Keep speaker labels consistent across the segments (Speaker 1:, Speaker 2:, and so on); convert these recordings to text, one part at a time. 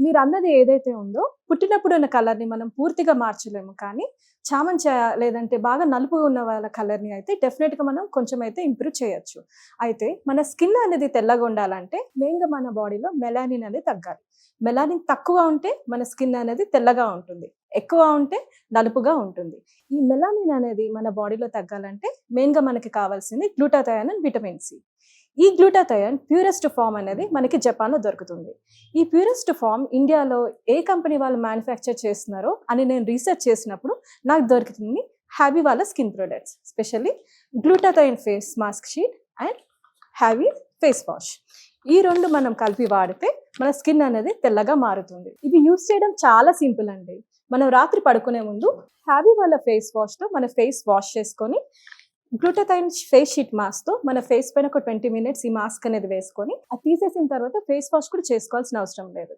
Speaker 1: మీరు అన్నది ఏదైతే ఉందో పుట్టినప్పుడు ఉన్న కలర్ని మనం పూర్తిగా మార్చలేము, కానీ చామంతి లేదంటే బాగా నలుపు ఉన్న వాళ్ళ కలర్ని అయితే డెఫినెట్గా మనం కొంచెం అయితే ఇంప్రూవ్ చేయొచ్చు. అయితే మన స్కిన్ అనేది తెల్లగా ఉండాలంటే మెయిన్గా మన బాడీలో మెలానిన్ అనేది తగ్గాలి. మెలానిన్ తక్కువ ఉంటే మన స్కిన్ అనేది తెల్లగా ఉంటుంది, ఎక్కువ ఉంటే నలుపుగా ఉంటుంది. ఈ మెలానిన్ అనేది మన బాడీలో తగ్గాలంటే మెయిన్గా మనకి కావాల్సింది గ్లూటాథయోన్ అండ్ విటమిన్ సి. ఈ గ్లూటాథయోన్ ప్యూరెస్ట్ ఫామ్ అనేది మనకి జపాన్లో దొరుకుతుంది. ఈ ప్యూరెస్ట్ ఫామ్ ఇండియాలో ఏ కంపెనీ వాళ్ళు మ్యానుఫ్యాక్చర్ చేస్తున్నారో అని నేను రీసెర్చ్ చేసినప్పుడు నాకు దొరుకుతుంది హ్యాబీ వాళ్ళ skin products, specially glutathione face mask sheet and hobby face wash. ఈ రెండు మనం కలిపి వాడితే మన స్కిన్ అనేది తెల్లగా మారుతుంది. ఇది యూస్ చేయడం చాలా సింపుల్ అండి. మనం రాత్రి పడుకునే ముందు హ్యాబీ వాళ్ళ ఫేస్ వాష్తో మన ఫేస్ వాష్ చేసుకొని గ్లూటాథయోన్ ఫేస్ షీట్ మాస్క్తో మన ఫేస్ పైన ఒక 20 minutes ఈ మాస్క్ అనేది వేసుకొని అది తీసేసిన తర్వాత ఫేస్ వాష్ కూడా చేసుకోవాల్సిన అవసరం లేదు.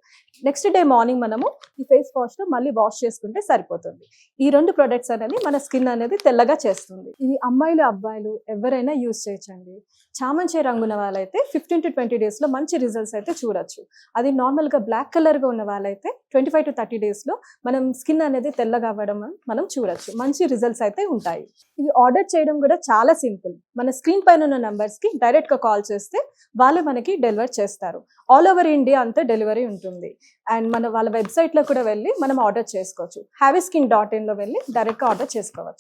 Speaker 1: నెక్స్ట్ డే మార్నింగ్ మనము ఈ ఫేస్ వాష్తో మళ్ళీ వాష్ చేసుకుంటే సరిపోతుంది. ఈ రెండు ప్రొడక్ట్స్ అనేది మన స్కిన్ అనేది తెల్లగా చేస్తుంది. ఇది అమ్మాయిలు అబ్బాయిలు ఎవరైనా యూస్ చేయొచ్చండి. చామంతి రంగున్న వాళ్ళైతే 15 to 20 daysలో మంచి రిజల్ట్స్ అయితే చూడొచ్చు. అది నార్మల్గా బ్లాక్ కలర్గా ఉన్న వాళ్ళైతే 25 to 30 daysలో మనం స్కిన్ అనేది తెల్లగా అవ్వడం మనం చూడొచ్చు. మంచి రిజల్ట్స్ అయితే ఉంటాయి. ఇది ఆర్డర్ చేయడం కూడా చాలా సింపుల్. మన స్క్రీన్ పైన ఉన్న నంబర్స్కి డైరెక్ట్గా కాల్ చేస్తే వాళ్ళే మనకి డెలివర్ చేస్తారు. ఆల్ ఓవర్ ఇండియా అంతా డెలివరీ ఉంటుంది. అండ్ మన వాళ్ళ వెబ్సైట్లో కూడా వెళ్ళి మనం ఆర్డర్ చేసుకోవచ్చు. havyskin.in వెళ్ళి డైరెక్ట్గా ఆర్డర్ చేసుకోవచ్చు.